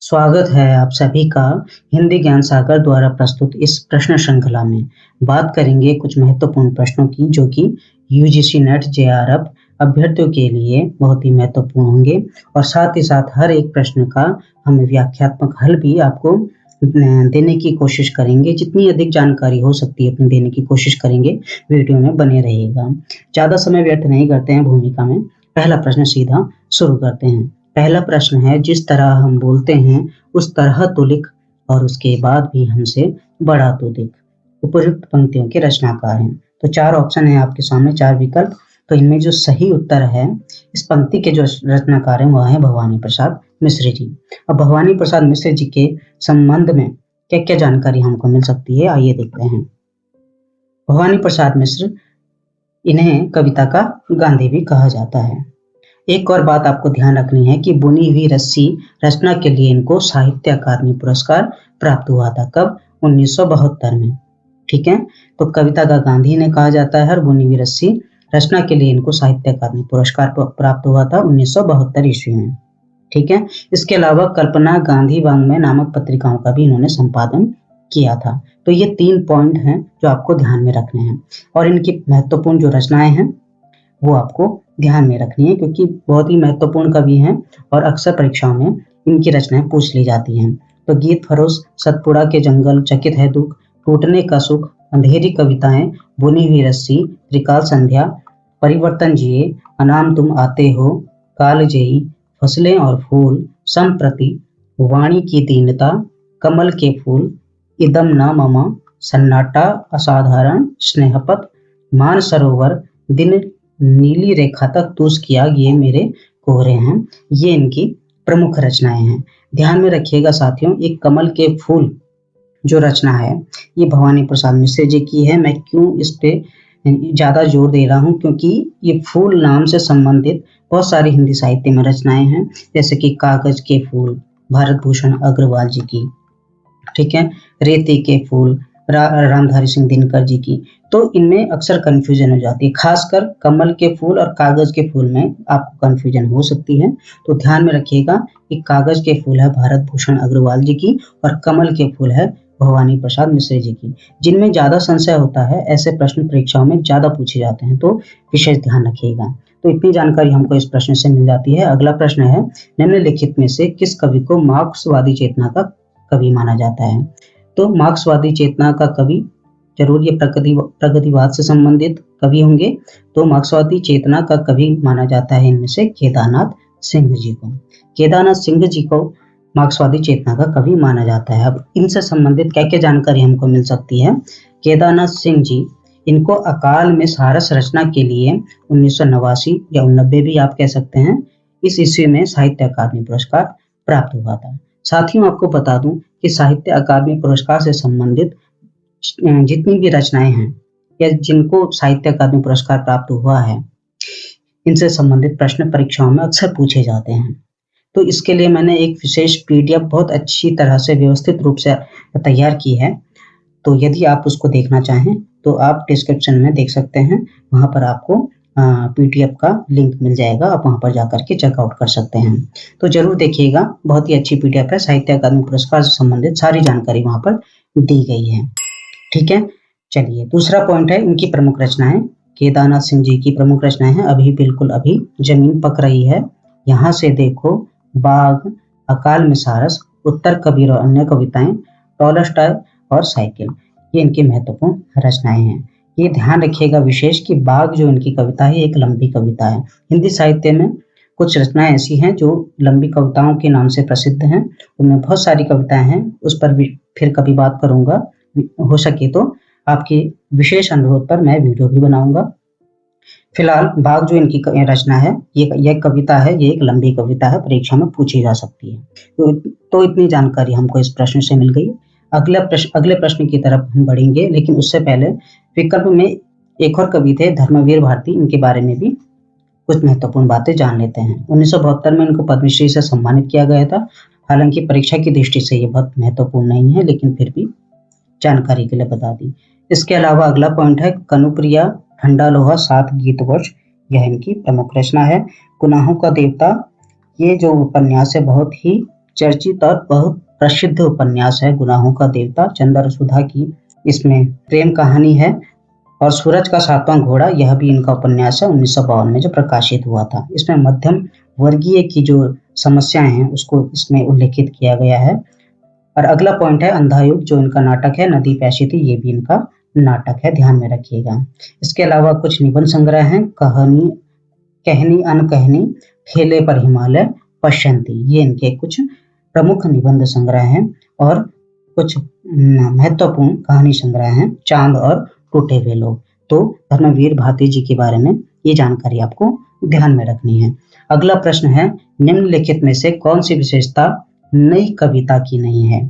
स्वागत है आप सभी का हिंदी ज्ञान सागर द्वारा प्रस्तुत इस प्रश्न श्रृंखला में। बात करेंगे कुछ महत्वपूर्ण प्रश्नों की जो कि यूजीसी नेट जेआरएफ अभ्यर्थियों के लिए बहुत ही महत्वपूर्ण होंगे और साथ ही साथ हर एक प्रश्न का हम व्याख्यात्मक हल भी आपको देने की कोशिश करेंगे। जितनी अधिक जानकारी हो सकती है अपनी देने की कोशिश करेंगे, वीडियो में बने रहिएगा। ज़्यादा समय व्यर्थ नहीं करते हैं भूमिका में, पहला प्रश्न सीधा शुरू करते हैं। पहला प्रश्न है, जिस तरह हम बोलते हैं उस तरह तो लिख और उसके बाद भी हमसे बड़ा तो दिख। उपयुक्त पंक्तियों के रचनाकार हैं। तो 4 ऑप्शन है आपके सामने, 4 विकल्प। तो इनमें जो सही उत्तर है, इस पंक्ति के जो रचनाकार हैं वह है भवानी प्रसाद मिश्र जी। अब भवानी प्रसाद मिश्र जी के संबंध में क्या क्या जानकारी हमको मिल सकती है, आइए देखते हैं। भवानी प्रसाद मिश्र, इन्हें कविता का गांधी भी कहा जाता है। एक और बात आपको ध्यान रखनी है कि बुनी हुई रस्सी रचना के लिए इनको साहित्य अकादमी पुरस्कार प्राप्त हुआ था। कब? 1972 में। ठीक है, तो कविता का गांधी ने कहा जाता है और बुनी हुई रस्सी रचना के लिए इनको साहित्य अकादमी पुरस्कार प्राप्त हुआ था 1972 ईस्वी में। ठीक है, इसके अलावा कल्पना गांधी वाङ्मय नामक पत्रिकाओं का भी इन्होंने संपादन किया था। तो ये 3 पॉइंट हैं जो आपको ध्यान में रखने हैं और इनकी महत्वपूर्ण जो रचनाएं हैं वो आपको ध्यान में रखनी है क्योंकि बहुत ही महत्वपूर्ण कवि हैं और अक्सर परीक्षाओं में इनकी रचनाएं पूछ ली जाती हैं। तो गीत फरोश, सतपुड़ा के जंगल, चकित है दुख, टूटने का सुख, अंधेरी कविताएं, बुनी हुई रस्सी, त्रिकाल संध्या, परिवर्तन जिए, अनाम तुम आते हो, कालजयी, फसलें और फूल, संप्रति, वाणी की दीनता, कमल के फूल, इदम न मम, सन्नाटा, असाधारण, स्नेहपत, मान सरोवर, दिन नीली रेखा तक तूस किया, ये मेरे कोहरे हैं। ये इनकी प्रमुख रचनाएं हैं। ध्यान में रखिएगा साथियों, एक कमल के फूल जो रचना है ये भवानी प्रसाद मिश्र जी की है। मैं क्यों इस पे ज्यादा जोर दे रहा हूँ, क्योंकि ये फूल नाम से संबंधित बहुत सारी हिंदी साहित्य में रचनाएं हैं, जैसे कि कागज के फूल भारत भूषण अग्रवाल जी की, ठीक है, रेती के फूल रामधारी सिंह दिनकर जी की। तो इनमें अक्सर कंफ्यूजन हो जाती है, खासकर कमल के फूल और कागज के फूल में आपको कंफ्यूजन हो सकती है। तो ध्यान में रखिएगा कि कागज के फूल है भारत भूषण अग्रवाल जी की और कमल के फूल है भवानी प्रसाद मिश्र जी की। जिनमें ज्यादा संशय होता है ऐसे प्रश्न परीक्षाओं में ज्यादा पूछे जाते हैं, तो विशेष ध्यान रखिएगा। तो इतनी जानकारी हमको इस प्रश्न से मिल जाती है। अगला प्रश्न है, निम्नलिखित में से किस कवि को मार्क्सवादी चेतना का कवि माना जाता है? तो मार्क्सवादी चेतना का कवि, जरूर ये प्रगतिवाद से संबंधित कवि होंगे। तो मार्क्सवादी चेतना का कवि माना जाता है इनमें से केदारनाथ सिंह जी को। केदारनाथ सिंह जी को मार्क्सवादी चेतना का कवि माना जाता है। अब इनसे संबंधित क्या क्या जानकारी हमको मिल सकती है? केदारनाथ सिंह जी, इनको अकाल में सारस रचना के लिए 1989 या 89 भी आप कह सकते हैं, इस ईस्वी में साहित्य अकादमी पुरस्कार प्राप्त हुआ था। साथियों, आपको बता दूं कि साहित्य अकादमी पुरस्कार से संबंधित जितनी भी रचनाएं हैं या जिनको साहित्य अकादमी पुरस्कार प्राप्त हुआ है, इनसे संबंधित प्रश्न परीक्षाओं में अक्सर पूछे जाते हैं। तो इसके लिए मैंने एक विशेष पीडीएफ बहुत अच्छी तरह से व्यवस्थित रूप से तैयार की है। तो यदि आप उसको देखना चाहें तो आप डिस्क्रिप्शन में देख सकते हैं, वहां पर आपको पीडीएफ का लिंक मिल जाएगा, आप वहां पर जाकर के चेकआउट कर सकते हैं। तो जरूर देखिएगा, बहुत ही अच्छी पीडीएफ है, साहित्य अकादमी पुरस्कार से संबंधित सारी जानकारी वहां पर दी गई है। ठीक है, चलिए दूसरा पॉइंट है इनकी प्रमुख रचनाएं। केदारनाथ सिंह जी की प्रमुख रचनाएं हैं, अभी बिल्कुल अभी, जमीन पक रही है, यहाँ से देखो, बाघ, अकाल में सारस, उत्तर कबीर और अन्य कविताएं, टॉलस्टॉय और साइकिल, ये इनकी महत्वपूर्ण रचनाएं हैं। ये ध्यान रखिएगा विशेष कि बाघ जो इनकी कविता है एक लंबी कविता है। हिंदी साहित्य में कुछ रचनाएं ऐसी हैं जो लंबी कविताओं के नाम से प्रसिद्ध हैं, उनमें बहुत सारी कविताएं हैं, उस पर भी फिर कभी बात करूंगा। हो सके तो आपके विशेष अनुरोध पर मैं वीडियो भी बनाऊंगा। फिलहाल बाघ जो इनकी रचना है, ये कविता है, ये एक लंबी कविता है, परीक्षा में पूछी जा सकती है। तो इतनी जानकारी हमको इस प्रश्न से मिल गई। अगले प्रश्न की तरफ हम बढ़ेंगे, लेकिन उससे पहले विकल्प में एक और कवि थे धर्मवीर भारती, इनके बारे में भी कुछ महत्वपूर्ण बातें जान लेते हैं। 1972 में इनको पद्मश्री से सम्मानित किया गया था। हालांकि परीक्षा की दृष्टि से ये बहुत महत्वपूर्ण नहीं है, लेकिन फिर भी जानकारी के लिए बता दी। इसके अलावा अगला पॉइंट है कनुप्रिया, ठंडा लोहा, 7 गीतवर्ष, यह इनकी प्रमुख रचना है। गुनाहों का देवता, ये जो उपन्यास है बहुत ही चर्चित और बहुत प्रसिद्ध उपन्यास है गुनाहों का देवता, चंद्रसुधा की इसमें प्रेम कहानी है। और सूरज का सातवां घोड़ा, यह भी इनका उपन्यास है 1952 में जो प्रकाशित हुआ था। इसमें मध्यम वर्गीय की जो समस्याएं हैं उसको इसमें उल्लेखित किया गया है। और अगला पॉइंट है अंधा युग, जो इनका नाटक है नदी पैसी थी, ये भी इनका नाटक है, ध्यान में रखिएगा। इसके अलावा कुछ निबंध संग्रह हैं, कहानी, कहनी अनकहनी, ठेले पर हिमालय, पश्यंती, ये इनके कुछ प्रमुख निबंध संग्रह हैं। और कुछ महत्वपूर्ण कहानी संग्रह हैं, चांद और टूटे हुए लोग। तो धर्मवीर भारती जी के बारे में ये जानकारी आपको ध्यान में रखनी है। अगला प्रश्न है, निम्नलिखित में से कौन सी विशेषता नई कविता की नहीं है?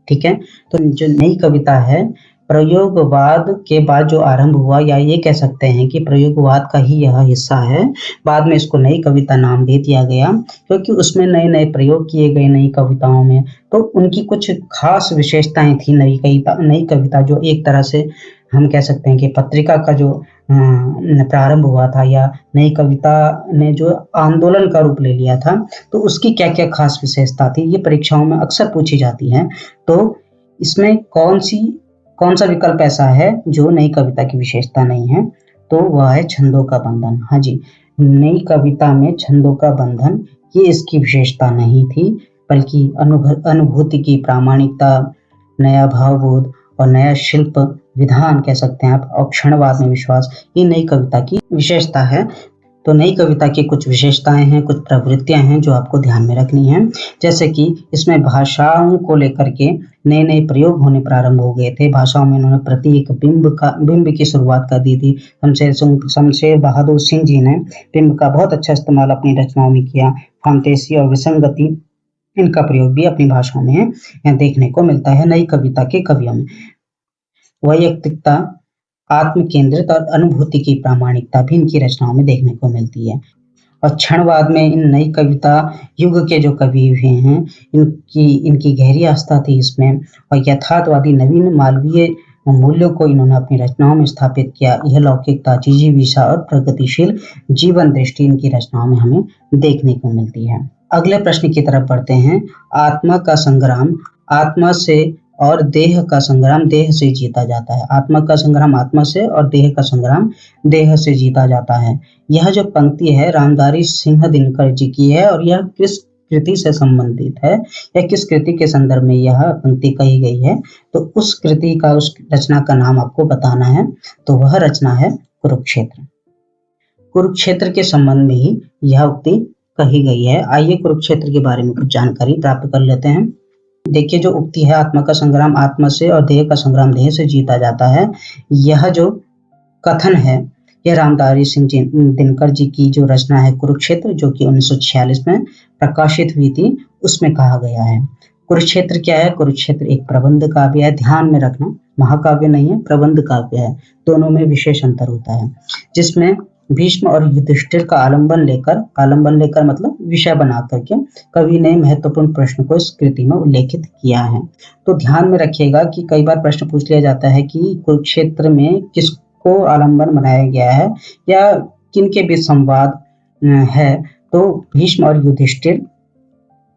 ठीक है, तो जो नई कविता है प्रयोगवाद के बाद जो आरंभ हुआ, या ये कह सकते हैं कि प्रयोगवाद का ही यह हिस्सा है। बाद में इसको नई कविता नाम दे दिया गया क्योंकि उसमें नए नए प्रयोग किए गए नई कविताओं में, तो उनकी कुछ खास विशेषताएं थी। नई कविता जो एक तरह से हम कह सकते हैं कि पत्रिका का जो प्रारंभ हुआ था, या नई कविता ने जो आंदोलन का रूप ले लिया था, तो उसकी क्या क्या खास विशेषता थी, ये परीक्षाओं में अक्सर पूछी जाती है। तो इसमें कौन सा विकल्प ऐसा है जो नई कविता की विशेषता नहीं है? तो वह है छंदों का बंधन। हाँ जी, नई कविता में छंदों का बंधन ये इसकी विशेषता नहीं थी, बल्कि अनुभूति की प्रामाणिकता, नया भावबोध और नया शिल्प विधान कह सकते हैं आप, और क्षणवाद में विश्वास, ये नई कविता की विशेषता है। तो नई कविता की कुछ विशेषताएं हैं, कुछ प्रवृत्तियां हैं जो आपको ध्यान में रखनी है। जैसे कि इसमें भाषाओं को लेकर के नए नए प्रयोग होने प्रारंभ हो गए थे। भाषाओं में इन्होंने प्रतीक, बिंब की शुरुआत कर दी थी। शमशेर बहादुर सिंह जी ने बिंब का बहुत अच्छा इस्तेमाल अपनी रचनाओं में किया। फांतेसी और विसंगति, इनका प्रयोग भी अपनी भाषाओं में देखने को मिलता है नई कविता के कवियों में। वैयक्तिकता, आत्म केंद्रित और अनुभूति की प्रामाणिकता भी इनकी रचनाओं में देखने को मिलती है। और क्षणवाद में इन नई कविता युग के जो कवि हुए हैं, इनकी गहरी आस्था थी इसमें, और यथार्थवादी नवीन मालवीय मूल्यों को इन्होंने अपनी रचनाओं में स्थापित किया। यह लौकिकता, जिजीविषा और प्रगतिशील जीवन दृष्टि इनकी रचनाओं में हमें देखने को मिलती है। अगले प्रश्न की तरफ बढ़ते हैं। आत्मा का संग्राम आत्मा से और देह का संग्राम देह से जीता जाता है। आत्मा का संग्राम आत्मा से और देह का संग्राम देह से जीता जाता है। यह जो पंक्ति है रामधारी सिंह दिनकर जी की है, और यह किस कृति से संबंधित है, या किस कृति के संदर्भ में यह पंक्ति कही गई है? तो उस कृति का, उस रचना का नाम आपको बताना है। तो वह रचना है कुरुक्षेत्र। कुरुक्षेत्र के संबंध में ही यह उक्ति कही गई है। आइए कुरुक्षेत्र के बारे में कुछ जानकारी प्राप्त कर लेते हैं। देखिए, जो उक्ति है, आत्मा का संग्राम आत्मा से और देह का संग्राम देह से जीता जाता है, यह जो कथन है यह रामधारी सिंह दिनकर जी की जो रचना है कुरुक्षेत्र, जो कि 1946 में प्रकाशित हुई थी, उसमें कहा गया है। कुरुक्षेत्र क्या है? कुरुक्षेत्र एक प्रबंध काव्य है, ध्यान में रखना, महाकाव्य नहीं है, प्रबंध काव्य है। दोनों में विशेष अंतर होता है, जिसमें भीष्म और युधिष्ठिर का आलंबन लेकर मतलब विषय बना करके कवि ने महत्वपूर्ण प्रश्न को इस कृति में उल्लेखित किया है। तो ध्यान में रखिएगा कि कई बार प्रश्न पूछ लिया जाता है कि कुरुक्षेत्र में किसको आलंबन बनाया गया है या किनके बीच संवाद है। तो भीष्म और युधिष्ठिर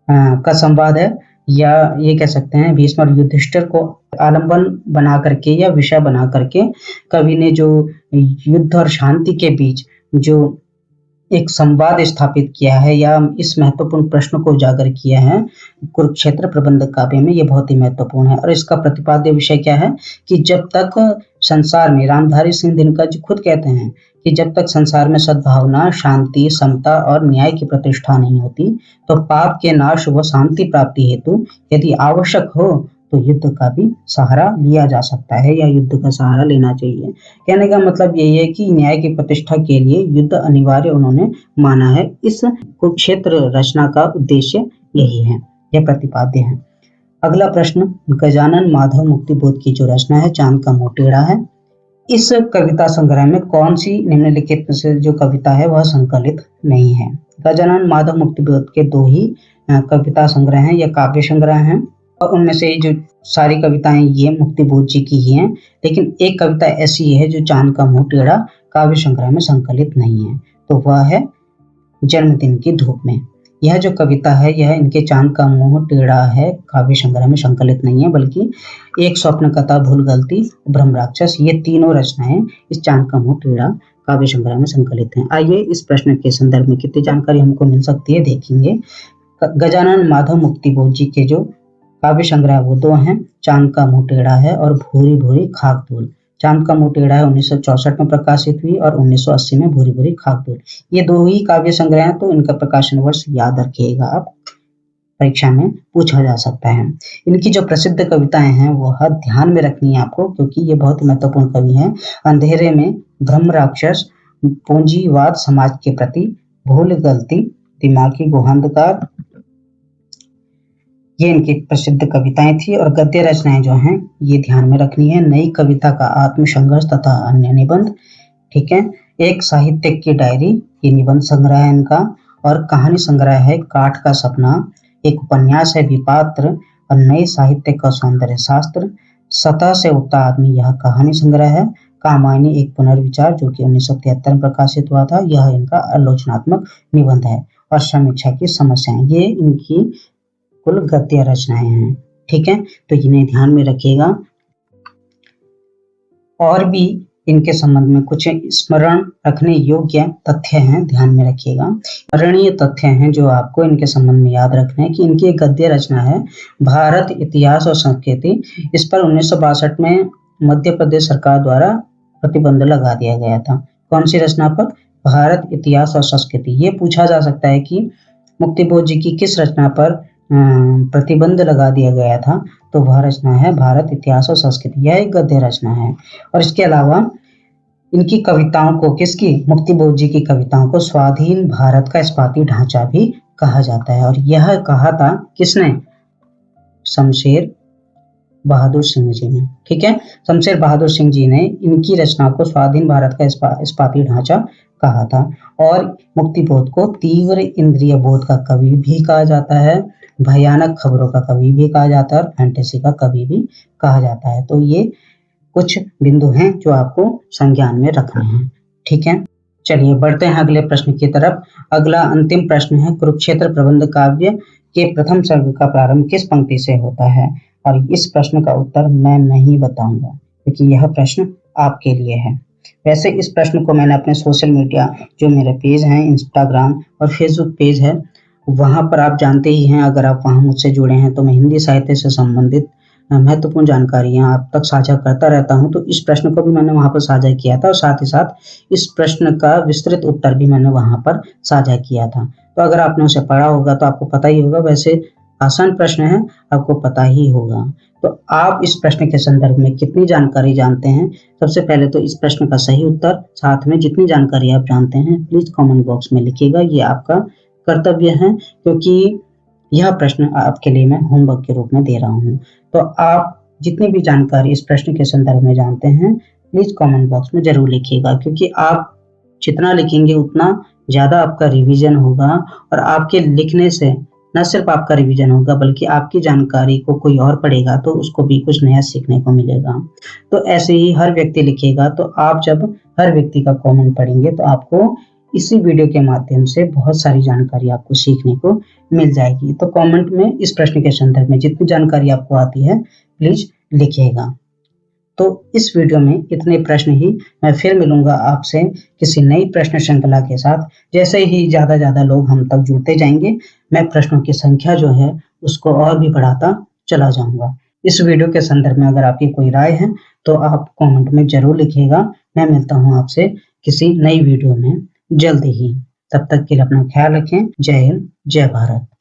का संवाद है, या ये कह सकते हैं भीष्म और युधिष्ठिर को आलंबन बना करके या विषय बना करके कवि ने जो युद्ध और शांति के बीच जो एक संवाद स्थापित किया है, या इस महत्वपूर्ण प्रश्न को उजागर किया है कुरुक्षेत्र प्रबंध काव्य में, ये बहुत ही महत्वपूर्ण है। और इसका प्रतिपाद्य विषय क्या है कि जब तक संसार में, रामधारी सिंह दिनकर जी खुद कहते हैं कि जब तक संसार में सद्भावना, शांति, समता और न्याय की प्रतिष्ठा नहीं होती, तो पाप के नाश व शांति प्राप्ति हेतु यदि आवश्यक हो तो युद्ध का भी सहारा लिया जा सकता है, या युद्ध का सहारा लेना चाहिए। कहने का मतलब यही है कि न्याय की प्रतिष्ठा के लिए युद्ध अनिवार्य उन्होंने माना है। इस कुरुक्षेत्र रचना का उद्देश्य यही है, यह प्रतिपाद्य है। अगला प्रश्न, गजानन माधव मुक्तिबोध की जो रचना है चांद का मोटेड़ा है, इस कविता संग्रह में कौन सी निम्नलिखित से जो कविता है वह संकलित नहीं है? गजानन माधव मुक्तिबोध के दो ही कविता संग्रह हैं या काव्य संग्रह हैं, और उनमें से जो सारी कविताएं ये मुक्तिबोध जी की ही हैं, लेकिन एक कविता ऐसी है जो चांद का मोटेड़ा काव्य संग्रह में संकलित नहीं है, तो वह है जन्मदिन की धूप में। यह जो कविता है यह इनके चांद का मुंह टेढ़ा है काव्य संग्रह में संकलित नहीं है, बल्कि एक स्वप्न कथा, भूल गलती, ब्रह्म राक्षस, ये तीनों रचनाएं इस चांद का मुंह टेढ़ा काव्य संग्रह में संकलित हैं। आइए इस प्रश्न के संदर्भ में कितनी जानकारी हमको मिल सकती है देखेंगे। गजानन माधव मुक्तिबोध जी के जो काव्य संग्रह वो दो हैं, चांद का मुंह टेढ़ा है और भूरी भूरी खाक धूल। चांद का मुंह टेढ़ा है 1964 में प्रकाशित हुई और 1980 में भूरी भूरी खाक धूल। ये दो ही काव्य संग्रह हैं, तो इनका प्रकाशन वर्ष याद रखिएगा, आप परीक्षा में पूछा जा सकता है। इनकी जो प्रसिद्ध कविताएं हैं वह ध्यान में रखनी है आपको, क्योंकि ये बहुत ही महत्वपूर्ण कवि हैं। अंधेरे में, ब्रह्म राक्षस, पूंजीवाद समाज के प्रति, भूल गलती, दिमागी गुहांधकार, ये इनकी प्रसिद्ध कविताएं थी। और गद्य रचनाएं जो हैं ये ध्यान में रखनी है। नई कविता का आत्मसंघर्ष तथा अन्य निबंध, ठीक है। एक साहित्यिक की डायरी, ये निबंध संग्रह है इनका। और कहानी संग्रह है काठ का सपना। एक उपन्यास है विपात्र और नए साहित्य का सौंदर्य शास्त्र। सतह से उठता आदमी, यह कहानी संग्रह है। कामायनी एक पुनर्विचार, जो कि 1973 में प्रकाशित हुआ था, यह इनका आलोचनात्मक निबंध है। और समीक्षा की समस्याएं, ये इनकी कुल गद्य रचनाएं हैं, ठीक है। तो इन्हें ध्यान में रखिएगा। और भी इनके संबंध में कुछ स्मरण रखने योग्य तथ्य हैं, ध्यान में रखिएगा। स्मरणीय तथ्य हैं जो आपको इनके संबंध में याद रखने हैं कि इनकी एक गद्य रचना है भारत इतिहास और संस्कृति। इस पर 1962 में मध्य प्रदेश सरकार द्वारा प्रतिबंध लगा दिया गया था। कौन सी रचना पर? भारत इतिहास और संस्कृति। ये पूछा जा सकता है कि मुक्तिबोध जी की किस रचना पर प्रतिबंध लगा दिया गया था, तो वह रचना है भारत इतिहास और संस्कृति। यह एक गद्य रचना है। और इसके अलावा इनकी कविताओं को, किसकी? मुक्तिबोध जी की कविताओं को स्वाधीन भारत का इस्पाती ढांचा भी कहा जाता है। और यह कहा था किसने? शमशेर बहादुर सिंह जी ने, ठीक है। शमशेर बहादुर सिंह जी ने इनकी रचना को स्वाधीन भारत का इस्पाती ढांचा कहा था। और मुक्तिबोध को तीव्र इंद्रिय बोध का कवि भी कहा जाता है, भयानक खबरों का कवि भी कहा जाता है और फैंटेसी का कवि भी कहा जाता है। तो ये कुछ बिंदु हैं जो आपको संज्ञान में रखने हैं, ठीक है। चलिए बढ़ते हैं अगले प्रश्न की तरफ। अगला अंतिम प्रश्न है, कुरुक्षेत्र प्रबंध काव्य के प्रथम सर्ग का प्रारंभ किस पंक्ति से होता है? और इस प्रश्न का उत्तर मैं नहीं बताऊंगा, क्योंकि यह प्रश्न आपके लिए है। वैसे इस प्रश्न को मैंने अपने सोशल मीडिया, जो मेरे पेज हैं इंस्टाग्राम और फेसबुक पेज है, वहां पर आप जानते ही हैं, अगर आप वहां मुझसे जुड़े हैं तो मैं हिंदी साहित्य से संबंधित महत्वपूर्ण जानकारियां आप तक साझा करता रहता हूं। तो इस प्रश्न को भी मैंने वहां पर साझा किया था और साथ ही साथ इस प्रश्न का विस्तृत उत्तर भी मैंने वहां पर साझा किया था। तो अगर आपने उसे पढ़ा होगा तो आपको पता ही होगा। वैसे आसान प्रश्न है, आपको पता ही होगा। तो आप इस प्रश्न के संदर्भ में कितनी जानकारी जानते हैं? सबसे पहले तो इस प्रश्न का सही उत्तर, साथ में जितनी जानकारी आप जानते हैं, प्लीज कमेंट बॉक्स में लिखिएगा। ये आपका कर्तव्य है, क्योंकि यह प्रश्न आपके लिए मैं होमवर्क के रूप में दे रहा हूँ। तो आप जितनी भी जानकारी इस प्रश्न के संदर्भ में जानते हैं, प्लीज कमेंट बॉक्स में जरूर लिखिएगा, क्योंकि आप जितना लिखेंगे उतना ज्यादा आपका रिवीजन होगा। और आपके लिखने से न सिर्फ आपका रिवीजन होगा, बल्कि आपकी जानकारी को कोई और पढ़ेगा तो उसको भी कुछ नया सीखने को मिलेगा। तो ऐसे ही हर व्यक्ति लिखेगा, तो आप जब हर व्यक्ति का कमेंट पढ़ेंगे तो आपको इसी वीडियो के माध्यम से बहुत सारी जानकारी आपको सीखने को मिल जाएगी। तो कमेंट में इस प्रश्न के संदर्भ में जितनी जानकारी आपको आती है प्लीज लिखिएगा। तो इस वीडियो में इतने प्रश्न ही। मैं फिर मिलूंगा आपसे किसी नई प्रश्न श्रृंखला के साथ। जैसे ही ज्यादा लोग हम तक जुड़ते जाएंगे, मैं प्रश्नों की संख्या जो है उसको और भी बढ़ाता चला जाऊंगा। इस वीडियो के संदर्भ में अगर आपकी कोई राय है तो आप कमेंट में जरूर लिखिएगा। मैं मिलता हूं आपसे किसी नई वीडियो में जल्दी ही। तब तक के लिए अपना ख्याल रखें। जय हिंद, जय भारत।